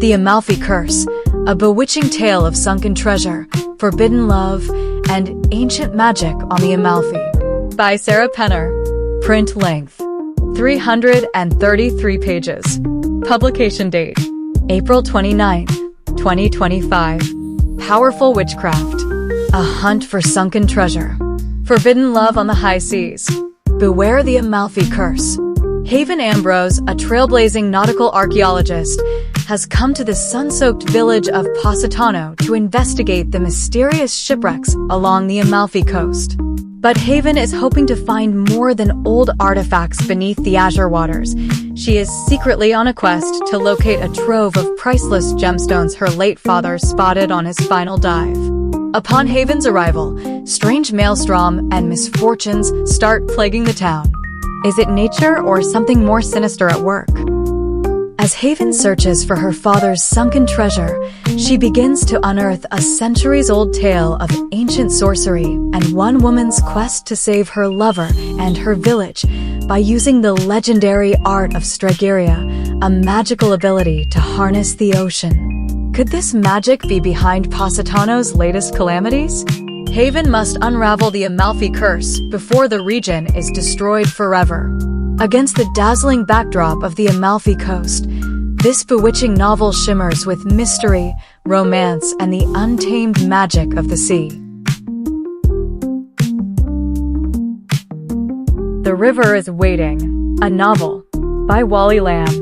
The Amalfi Curse, a bewitching tale of sunken treasure, forbidden love, and ancient magic on the Amalfi. By Sarah Penner. Print length, 333 pages. Publication date, April 29, 2025. Powerful witchcraft. A hunt for sunken treasure. Forbidden love on the high seas. Beware the Amalfi Curse. Haven Ambrose, a trailblazing nautical archaeologist, has come to the sun-soaked village of Positano to investigate the mysterious shipwrecks along the Amalfi coast. But Haven is hoping to find more than old artifacts beneath the azure waters. She is secretly on a quest to locate a trove of priceless gemstones her late father spotted on his final dive. Upon Haven's arrival, strange maelstrom and misfortunes start plaguing the town. Is it nature or something more sinister at work? As Haven searches for her father's sunken treasure, she begins to unearth a centuries-old tale of ancient sorcery and one woman's quest to save her lover and her village by using the legendary art of Stregeria, a magical ability to harness the ocean. Could this magic be behind Positano's latest calamities? Haven must unravel the Amalfi Curse before the region is destroyed forever. Against the dazzling backdrop of the Amalfi coast, this bewitching novel shimmers with mystery, romance, and the untamed magic of the sea. The River is Waiting, a novel, by Wally Lamb.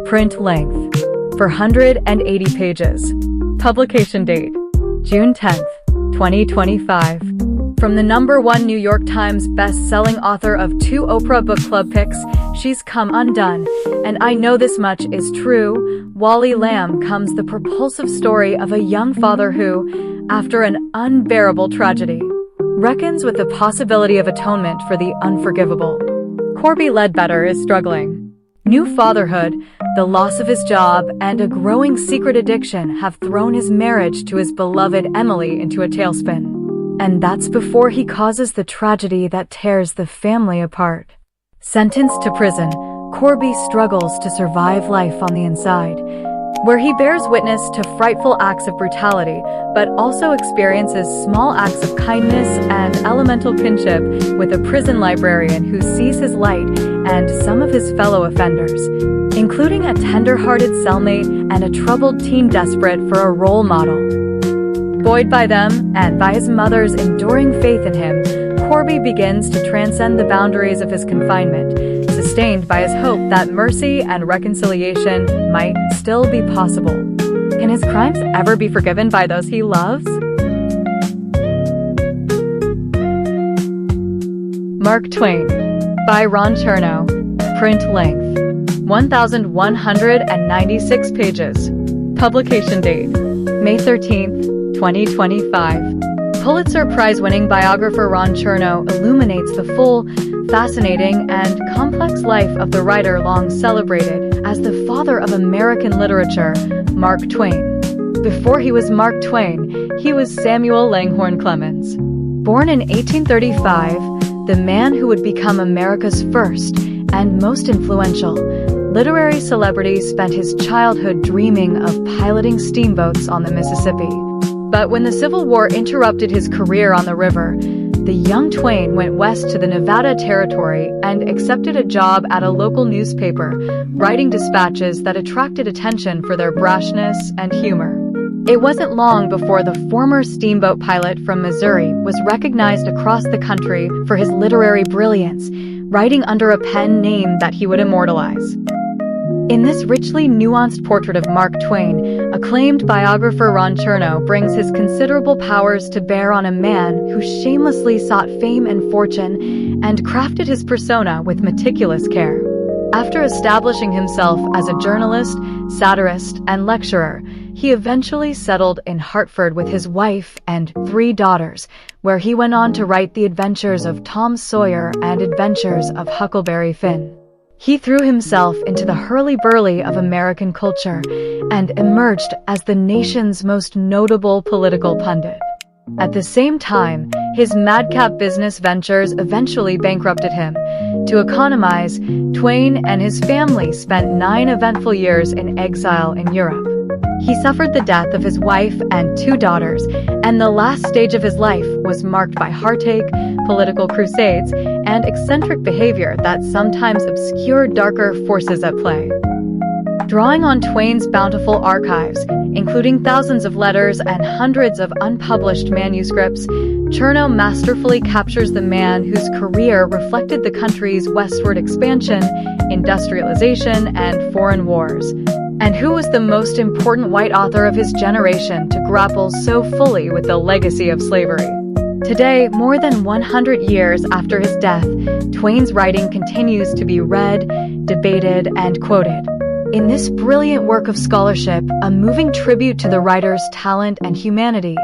Print length, 480 pages. Publication date, June 10th, 2025. From the #1 New York Times best-selling author of 2 Oprah Book Club picks, she's come undone, and I know this much is true. Wally Lamb comes the propulsive story of a young father who, after an unbearable tragedy, reckons with the possibility of atonement for the unforgivable. Corby Ledbetter is struggling. New fatherhood, the loss of his job, and a growing secret addiction have thrown his marriage to his beloved Emily into a tailspin. And that's before he causes the tragedy that tears the family apart. Sentenced to prison, Corby struggles to survive life on the inside, where he bears witness to frightful acts of brutality, but also experiences small acts of kindness and elemental kinship with a prison librarian who sees his light and some of his fellow offenders, including a tender-hearted cellmate and a troubled teen desperate for a role model. Buoyed by them and by his mother's enduring faith in him, Corby begins to transcend the boundaries of his confinement, sustained by his hope that mercy and reconciliation might still be possible. Can his crimes ever be forgiven by those he loves? Mark Twain, by Ron Chernow. Print length, 1,196 pages. Publication date, May 13th, 2025. Pulitzer Prize-winning biographer Ron Chernow illuminates the full, fascinating, and complex life of the writer long celebrated as the father of American literature, Mark Twain. Before he was Mark Twain, he was Samuel Langhorne Clemens. Born in 1835, the man who would become America's first and most influential literary celebrity spent his childhood dreaming of piloting steamboats on the Mississippi. But when the Civil War interrupted his career on the river, the young Twain went west to the Nevada Territory and accepted a job at a local newspaper, writing dispatches that attracted attention for their brashness and humor. It wasn't long before the former steamboat pilot from Missouri was recognized across the country for his literary brilliance, writing under a pen name that he would immortalize. In this richly nuanced portrait of Mark Twain, acclaimed biographer Ron Chernow brings his considerable powers to bear on a man who shamelessly sought fame and fortune and crafted his persona with meticulous care. After establishing himself as a journalist, satirist, and lecturer, he eventually settled in Hartford with his wife and 3 daughters, where he went on to write The Adventures of Tom Sawyer and Adventures of Huckleberry Finn. He threw himself into the hurly-burly of American culture and emerged as the nation's most notable political pundit. At the same time, his madcap business ventures eventually bankrupted him. To economize, Twain and his family spent 9 eventful years in exile in Europe. He suffered the death of his wife and 2 daughters, and the last stage of his life was marked by heartache, political crusades, and eccentric behavior that sometimes obscured darker forces at play. Drawing on Twain's bountiful archives, including thousands of letters and hundreds of unpublished manuscripts, Chernow masterfully captures the man whose career reflected the country's westward expansion, industrialization, and foreign wars, and who was the most important white author of his generation to grapple so fully with the legacy of slavery. Today, more than 100 years after his death, Twain's writing continues to be read, debated, and quoted. In this brilliant work of scholarship, a moving tribute to the writer's talent and humanity,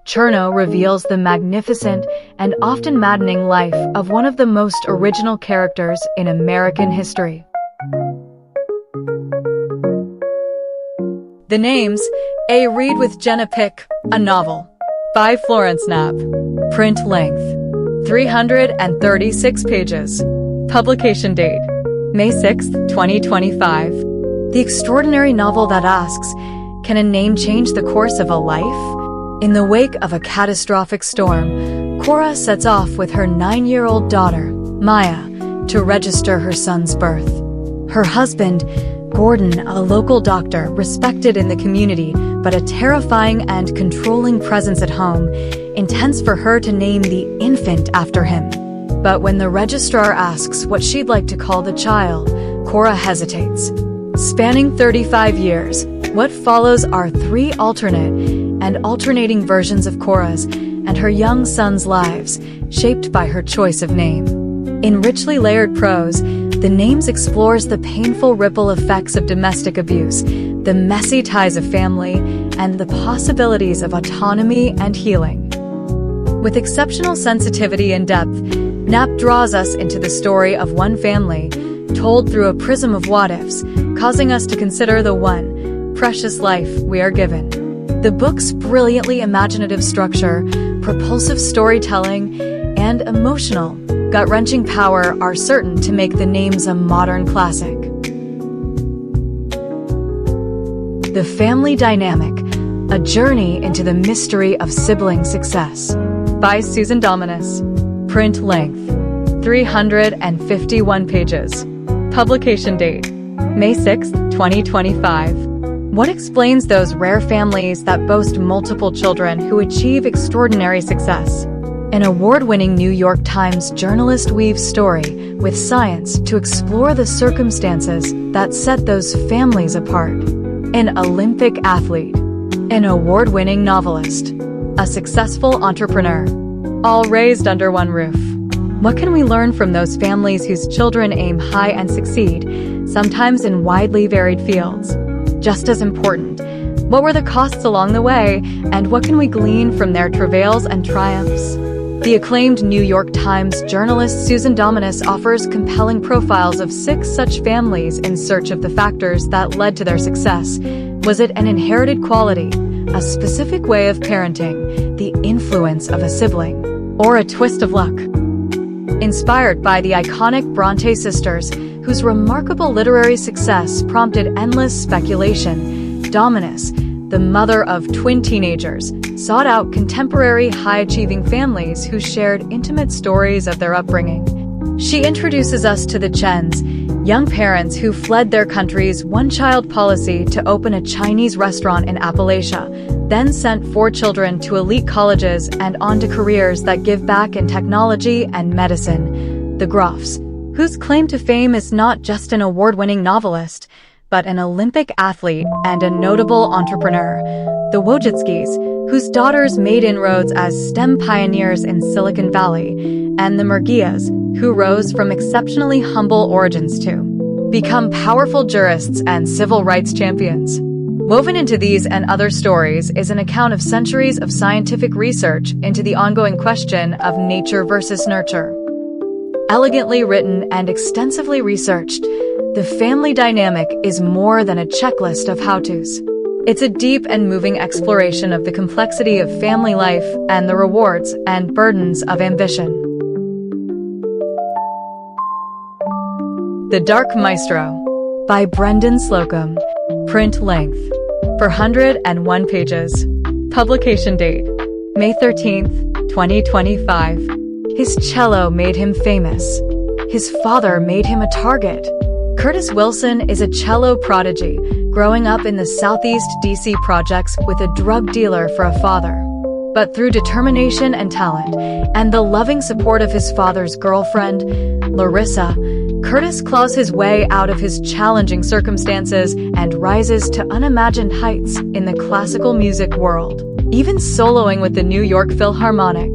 Chernow reveals the magnificent and often maddening life of one of the most original characters in American history. The names: A Read with Jenna Pick, a novel, by Florence Knapp. Print length, 336 pages. Publication date, May 6, 2025. The extraordinary novel that asks, can a name change the course of a life? In the wake of a catastrophic storm, Cora sets off with her 9-year-old daughter, Maya, to register her son's birth. Her husband, Gordon, a local doctor respected in the community, but a terrifying and controlling presence at home, intends for her to name the infant after him. But when the registrar asks what she'd like to call the child, Cora hesitates. Spanning 35 years, what follows are 3 alternate and alternating versions of Cora's and her young son's lives, shaped by her choice of name. In richly layered prose, The Names explores the painful ripple effects of domestic abuse, the messy ties of family, and the possibilities of autonomy and healing. With exceptional sensitivity and depth, Knapp draws us into the story of one family, told through a prism of what-ifs, causing us to consider the one precious life we are given. The book's brilliantly imaginative structure, propulsive storytelling, and emotional, gut-wrenching power are certain to make The Names a modern classic. The Family Dynamic, a Journey into the Mystery of Sibling Success, by Susan Dominus. Print length, 351 pages. Publication date, May 6, 2025. What explains those rare families that boast multiple children who achieve extraordinary success? An award-winning New York Times journalist weaves story with science to explore the circumstances that set those families apart. An Olympic athlete, an award-winning novelist, a successful entrepreneur, all raised under one roof. What can we learn from those families whose children aim high and succeed, sometimes in widely varied fields? Just as important, what were the costs along the way, and what can we glean from their travails and triumphs? The acclaimed New York Times journalist Susan Dominus offers compelling profiles of 6 such families in search of the factors that led to their success. Was it an inherited quality, a specific way of parenting, the influence of a sibling, or a twist of luck? Inspired by the iconic Bronte sisters, whose remarkable literary success prompted endless speculation, Dominus, the mother of twin teenagers, sought out contemporary high-achieving families who shared intimate stories of their upbringing. She introduces us to the Chens, young parents who fled their country's one-child policy to open a Chinese restaurant in Appalachia, then sent 4 children to elite colleges and on to careers that give back in technology and medicine. The Groffs, whose claim to fame is not just an award-winning novelist, but an Olympic athlete and a notable entrepreneur. The Wojcickis, whose daughters made inroads as STEM pioneers in Silicon Valley, and the Murguias, who rose from exceptionally humble origins to become powerful jurists and civil rights champions. Woven into these and other stories is an account of centuries of scientific research into the ongoing question of nature versus nurture. Elegantly written and extensively researched, The Family Dynamic is more than a checklist of how-tos. It's a deep and moving exploration of the complexity of family life and the rewards and burdens of ambition. The Dark Maestro, by Brendan Slocumb. Print length, 101 pages. Publication date: May 13th, 2025. His cello made him famous. His father made him a target. Curtis Wilson is a cello prodigy, growing up in the Southeast DC projects with a drug dealer for a father. But through determination and talent, and the loving support of his father's girlfriend, Larissa, Curtis claws his way out of his challenging circumstances and rises to unimagined heights in the classical music world, even soloing with the New York Philharmonic.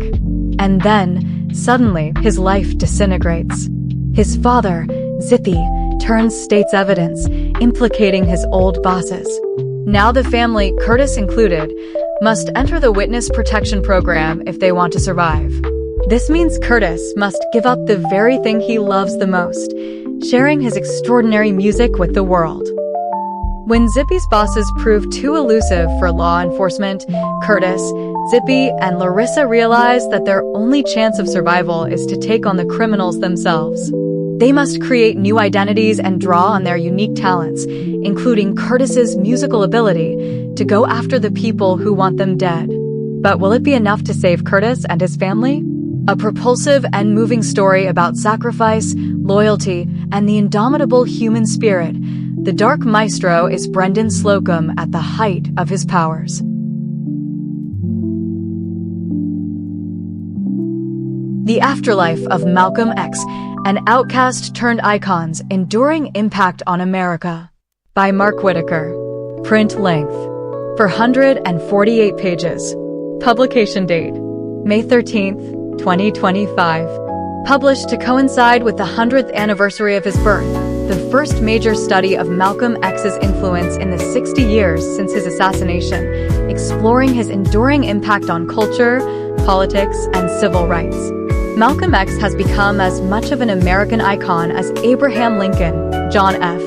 And then, suddenly, his life disintegrates. His father, Zippy, turns state's evidence, implicating his old bosses. Now the family, Curtis included, must enter the witness protection program if they want to survive. This means Curtis must give up the very thing he loves the most, sharing his extraordinary music with the world. When Zippy's bosses prove too elusive for law enforcement, Curtis, Zippy, and Larissa realize that their only chance of survival is to take on the criminals themselves. They must create new identities and draw on their unique talents, including Curtis's musical ability, to go after the people who want them dead. But will it be enough to save Curtis and his family? A propulsive and moving story about sacrifice, loyalty, and the indomitable human spirit, the Dark Maestro is Brendan Slocumb at the height of his powers. The Afterlife of Malcolm X, an outcast turned icon's enduring impact on America. By Mark Whitaker. Print length: 448 pages. Publication date: May 13th, 2025. Published to coincide with the 100th anniversary of his birth, the first major study of Malcolm X's influence in the 60 years since his assassination, exploring his enduring impact on culture, politics, and civil rights. Malcolm X has become as much of an American icon as Abraham Lincoln, John F.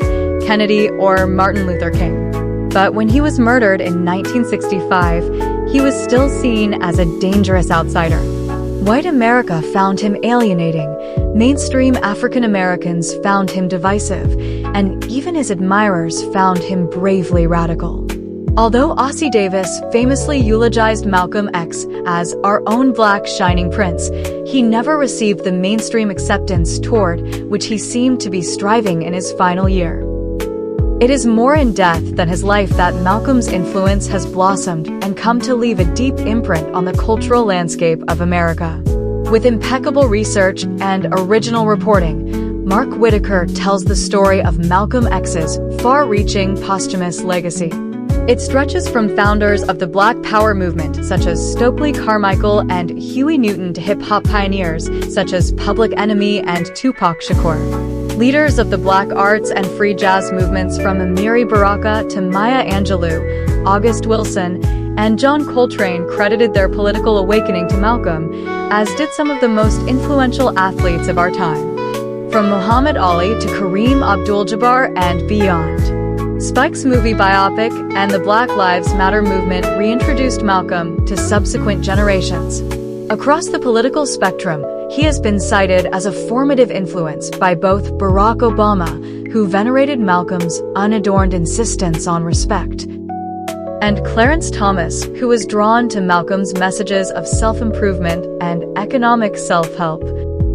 Kennedy, or Martin Luther King. But when he was murdered in 1965, he was still seen as a dangerous outsider. White America found him alienating, mainstream African Americans found him divisive, and even his admirers found him bravely radical. Although Ossie Davis famously eulogized Malcolm X as our own black shining prince, he never received the mainstream acceptance toward which he seemed to be striving in his final year. It is more in death than his life that Malcolm's influence has blossomed and come to leave a deep imprint on the cultural landscape of America. With impeccable research and original reporting, Mark Whitaker tells the story of Malcolm X's far-reaching posthumous legacy. It stretches from founders of the Black Power movement such as Stokely Carmichael and Huey Newton to hip-hop pioneers such as Public Enemy and Tupac Shakur. Leaders of the Black arts and free jazz movements from Amiri Baraka to Maya Angelou, August Wilson, and John Coltrane credited their political awakening to Malcolm, as did some of the most influential athletes of our time. From Muhammad Ali to Kareem Abdul-Jabbar and beyond. Spike's movie biopic and the Black Lives Matter movement reintroduced Malcolm to subsequent generations. Across the political spectrum, he has been cited as a formative influence by both Barack Obama, who venerated Malcolm's unadorned insistence on respect, and Clarence Thomas, who was drawn to Malcolm's messages of self-improvement and economic self-help.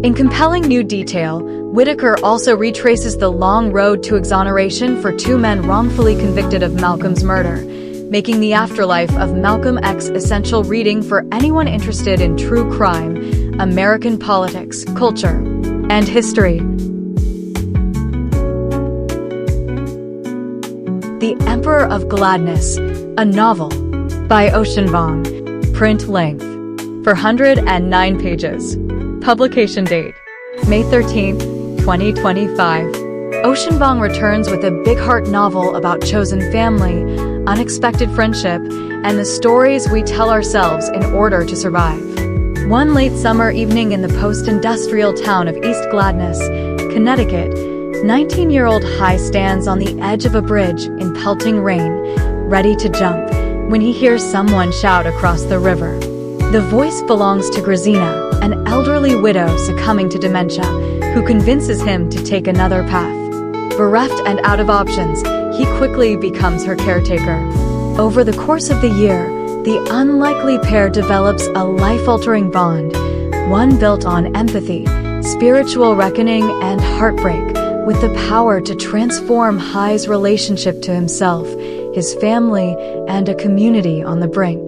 In compelling new detail, Whitaker also retraces the long road to exoneration for two men wrongfully convicted of Malcolm's murder, making The Afterlife of Malcolm X essential reading for anyone interested in true crime, American politics, culture, and history. The Emperor of Gladness, a novel, by Ocean Vuong. Print length: 409 pages. Publication date: May 13th, 2025. Ocean Vuong returns with a big heart novel about chosen family, unexpected friendship, and the stories we tell ourselves in order to survive. One late summer evening in the post-industrial town of East Gladness, Connecticut, 19-year-old Hai stands on the edge of a bridge in pelting rain, ready to jump, when he hears someone shout across the river. The voice belongs to Grazina, an elderly widow succumbing to dementia, who convinces him to take another path. Bereft and out of options, he quickly becomes her caretaker. Over the course of the year, the unlikely pair develops a life-altering bond, one built on empathy, spiritual reckoning, and heartbreak, with the power to transform Hai's relationship to himself, his family, and a community on the brink.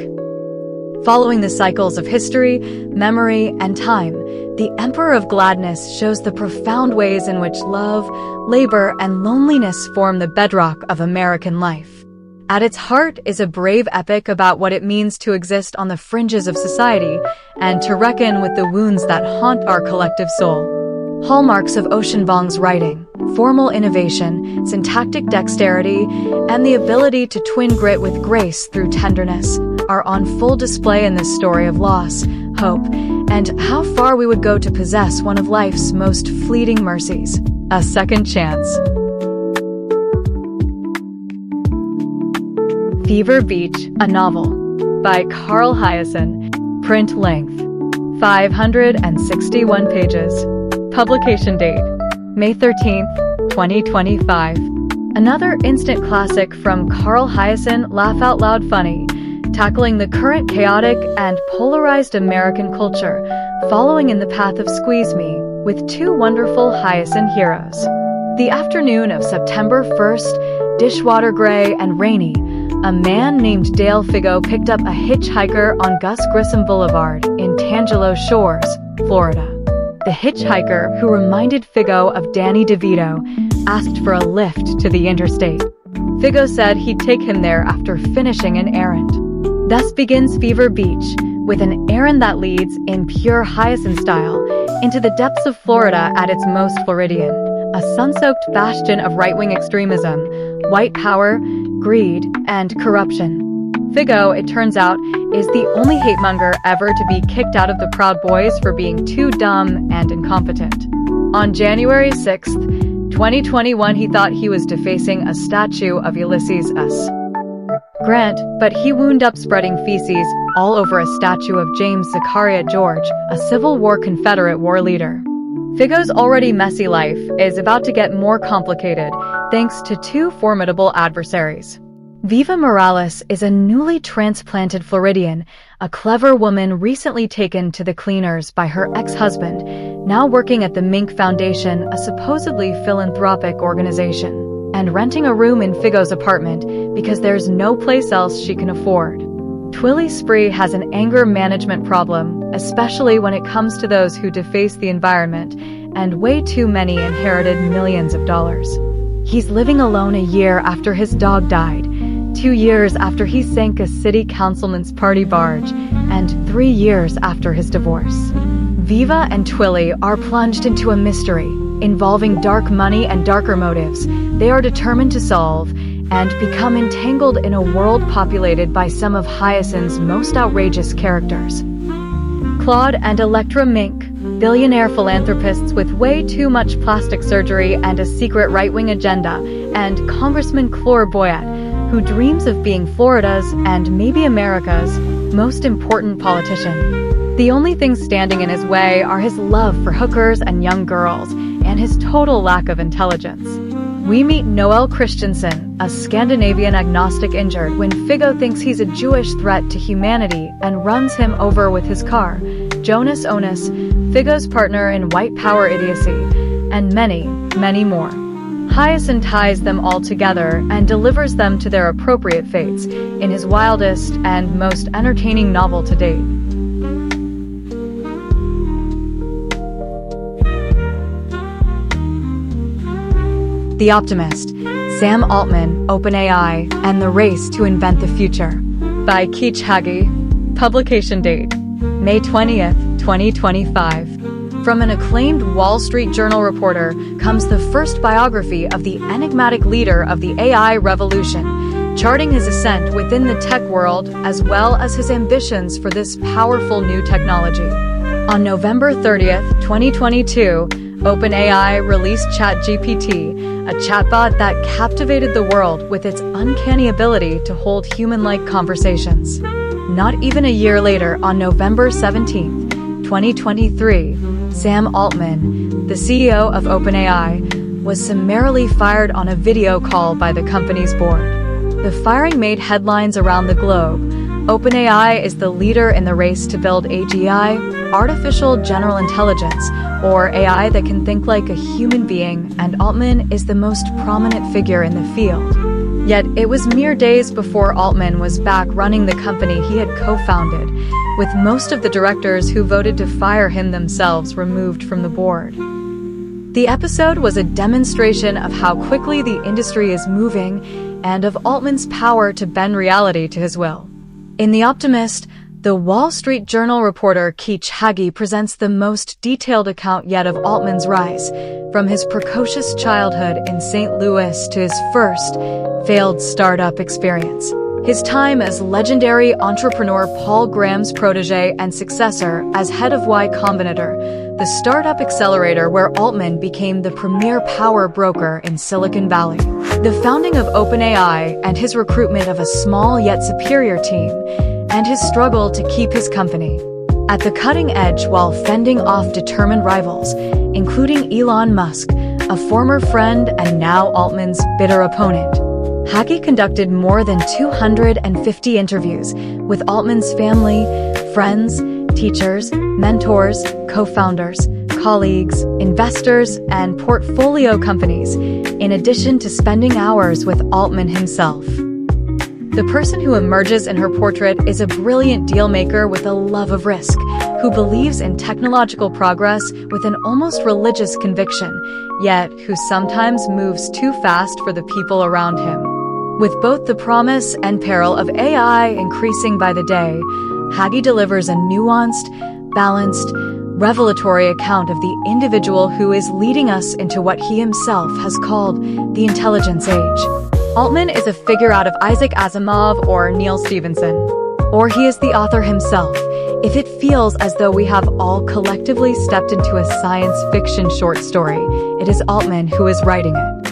Following the cycles of history, memory, and time, The Emperor of Gladness shows the profound ways in which love, labor, and loneliness form the bedrock of American life. At its heart is a brave epic about what it means to exist on the fringes of society and to reckon with the wounds that haunt our collective soul. Hallmarks of Ocean Vuong's writing, formal innovation, syntactic dexterity, and the ability to twin grit with grace through tenderness are on full display in this story of loss, hope, and how far we would go to possess one of life's most fleeting mercies, a second chance. Fever Beach, a novel, by Carl Hiaasen, print length, 561 pages. Publication date, May 13th, 2025. Another instant classic from Carl Hiaasen, laugh out loud funny, tackling the current chaotic and polarized American culture, following in the path of Squeeze Me, with two wonderful Hiaasen heroes. The afternoon of September 1st, dishwater gray and rainy, a man named Dale Figo picked up a hitchhiker on Gus Grissom Boulevard in Tangelo Shores, Florida. The hitchhiker, who reminded Figo of Danny DeVito, asked for a lift to the interstate. Figo said he'd take him there after finishing an errand. Thus begins Fever Beach, with an errand that leads, in pure Hiaasen style, into the depths of Florida at its most Floridian, a sun-soaked bastion of right-wing extremism, white power, greed, and corruption. Figo, it turns out, is the only hatemonger ever to be kicked out of the Proud Boys for being too dumb and incompetent. On January 6th, 2021, he thought he was defacing a statue of Ulysses S. Grant, but he wound up spreading feces all over a statue of James Zachariah George, a Civil War Confederate war leader. Figo's already messy life is about to get more complicated thanks to two formidable adversaries. Viva Morales is a newly transplanted Floridian, a clever woman recently taken to the cleaners by her ex-husband, now working at the Mink Foundation, a supposedly philanthropic organization, and renting a room in Figo's apartment because there's no place else she can afford. Twilly Spree has an anger management problem, especially when it comes to those who deface the environment, and way too many inherited millions of dollars. He's living alone a year after his dog died, 2 years after he sank a city councilman's party barge, and 3 years after his divorce. Viva and Twilly are plunged into a mystery involving dark money and darker motives they are determined to solve, and become entangled in a world populated by some of Hiaasen's most outrageous characters. Claude and Electra Mink, billionaire philanthropists with way too much plastic surgery and a secret right-wing agenda, and Congressman Clore Boyette, who dreams of being Florida's and maybe America's most important politician. The only things standing in his way are his love for hookers and young girls, and his total lack of intelligence. We meet Noel Christensen, a Scandinavian agnostic injured, when Figo thinks he's a Jewish threat to humanity and runs him over with his car, Jonas Onus, Figo's partner in white power idiocy, and many, many more. Hiaasen ties them all together and delivers them to their appropriate fates in his wildest and most entertaining novel to date. The Optimist, Sam Altman, OpenAI, and the Race to Invent the Future, by Keech Hagi. Publication date, May 20th, 2025. From an acclaimed Wall Street Journal reporter comes the first biography of the enigmatic leader of the AI revolution, charting his ascent within the tech world as well as his ambitions for this powerful new technology. On November 30th, 2022, OpenAI released ChatGPT, a chatbot that captivated the world with its uncanny ability to hold human-like conversations. Not even a year later, on November 17th, 2023, Sam Altman, the CEO of OpenAI, was summarily fired on a video call by the company's board. The firing made headlines around the globe. OpenAI is the leader in the race to build AGI, artificial general intelligence, or AI that can think like a human being, and Altman is the most prominent figure in the field. Yet it was mere days before Altman was back running the company he had co-founded, with most of the directors who voted to fire him themselves removed from the board. The episode was a demonstration of how quickly the industry is moving and of Altman's power to bend reality to his will. In The Optimist, the Wall Street Journal reporter Keech Hagee presents the most detailed account yet of Altman's rise, from his precocious childhood in St. Louis to his first failed startup experience. His time as legendary entrepreneur Paul Graham's protege and successor as head of Y Combinator, the startup accelerator where Altman became the premier power broker in Silicon Valley. The founding of OpenAI and his recruitment of a small yet superior team, and his struggle to keep his company at the cutting edge while fending off determined rivals, including Elon Musk, a former friend and now Altman's bitter opponent. Hagee conducted more than 250 interviews with Altman's family, friends, teachers, mentors, co-founders, colleagues, investors, and portfolio companies, in addition to spending hours with Altman himself. The person who emerges in her portrait is a brilliant deal-maker with a love of risk, who believes in technological progress with an almost religious conviction, yet who sometimes moves too fast for the people around him. With both the promise and peril of AI increasing by the day, Hagee delivers a nuanced, balanced, revelatory account of the individual who is leading us into what he himself has called the intelligence age. Altman is a figure out of Isaac Asimov or Neil Stephenson, or he is the author himself. If it feels as though we have all collectively stepped into a science fiction short story, it is Altman who is writing it.